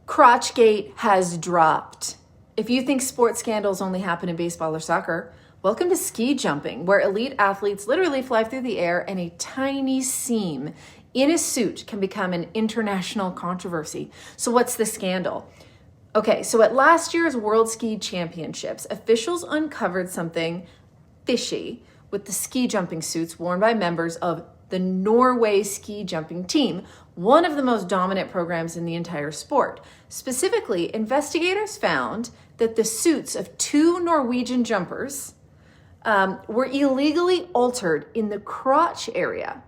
Crotch Gate has dropped. If you think sports scandals only happen in baseball or soccer, welcome to ski jumping, where elite athletes literally fly through the air and a tiny seam in a suit can become an international controversy. So what's the scandal? Okay, so at last year's World Ski Championships, officials uncovered something fishy with the ski jumping suits worn by members of the Norway ski jumping team, one of the most dominant programs in the entire sport. Specifically, investigators found that the suits of two Norwegian jumpers were illegally altered in the crotch area.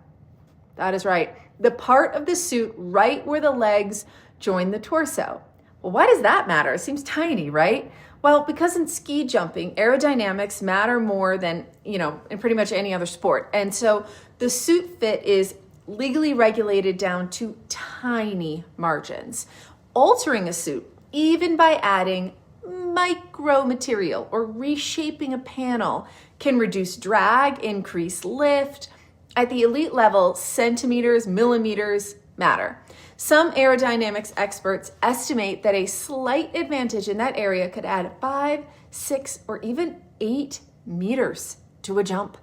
That is right, the part of the suit right where the legs join the torso. Well, why does that matter? It seems tiny, right? Well, because in ski jumping, aerodynamics matter more than, in pretty much any other sport. And so the suit fit is legally regulated down to tiny margins. Altering a suit, even by adding micro material or reshaping a panel, can reduce drag, increase lift. At the elite level, centimeters, millimeters matter. Some aerodynamics experts estimate that a slight advantage in that area could add 5, 6, or even 8 meters to a jump.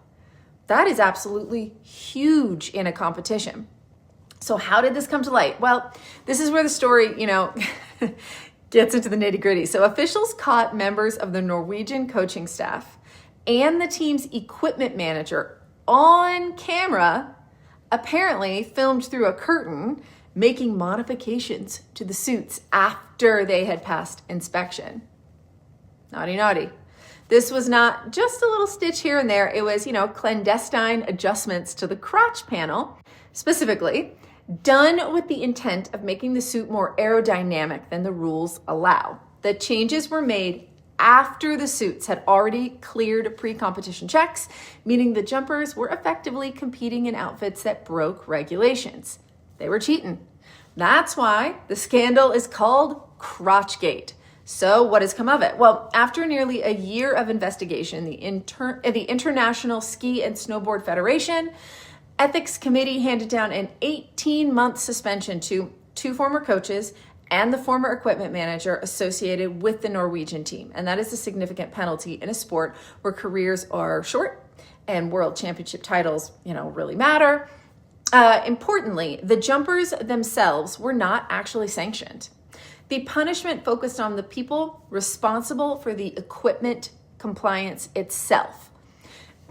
That is absolutely huge in a competition. So how did this come to light? Well, this is where the story, gets into the nitty-gritty. So officials caught members of the Norwegian coaching staff and the team's equipment manager on camera, apparently filmed through a curtain, making modifications to the suits after they had passed inspection. Naughty, naughty. This was not just a little stitch here and there. It was, clandestine adjustments to the crotch panel, specifically, done with the intent of making the suit more aerodynamic than the rules allow. The changes were made after the suits had already cleared pre-competition checks, meaning the jumpers were effectively competing in outfits that broke regulations. They were cheating. That's why the scandal is called Crotch Gate. So what has come of it? Well, after nearly a year of investigation, the International Ski and Snowboard Federation Ethics Committee handed down an 18-month suspension to 2 former coaches and the former equipment manager associated with the Norwegian team. And that is a significant penalty in a sport where careers are short and world championship titles, really matter. Importantly, the jumpers themselves were not actually sanctioned. The punishment focused on the people responsible for the equipment compliance itself.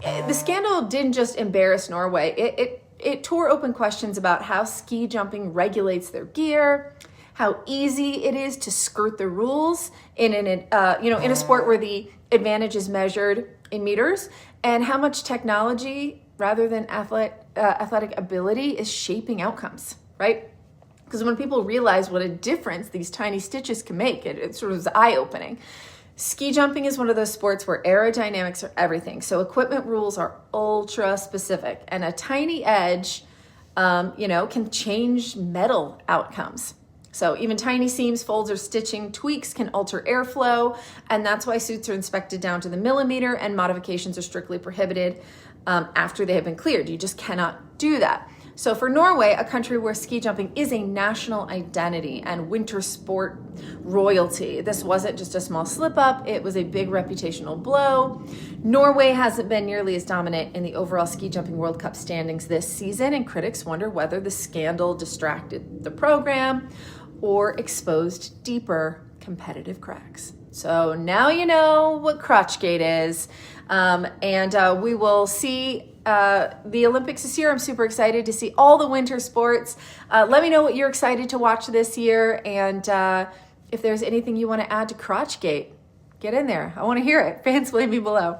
The scandal didn't just embarrass Norway. It tore open questions about how ski jumping regulates their gear, how easy it is to skirt the rules in a sport where the advantage is measured in meters, and how much technology rather than athletic ability is shaping outcomes, right? Because when people realize what a difference these tiny stitches can make, it sort of is eye-opening. Ski jumping is one of those sports where aerodynamics are everything. So equipment rules are ultra specific, and a tiny edge, can change medal outcomes. So even tiny seams, folds, or stitching tweaks can alter airflow, and that's why suits are inspected down to the millimeter, and modifications are strictly prohibited after they have been cleared. You just cannot do that. So for Norway, a country where ski jumping is a national identity and winter sport royalty, this wasn't just a small slip up, it was a big reputational blow. Norway hasn't been nearly as dominant in the overall ski jumping World Cup standings this season, and critics wonder whether the scandal distracted the program or exposed deeper competitive cracks. So now you know what Crotch Gate is, and we will see the Olympics this year. I'm super excited to see all the winter sports. Let me know what you're excited to watch this year, and if there's anything you want to add to Crotch Gate, get in there. I want to hear it. Fansplain me below.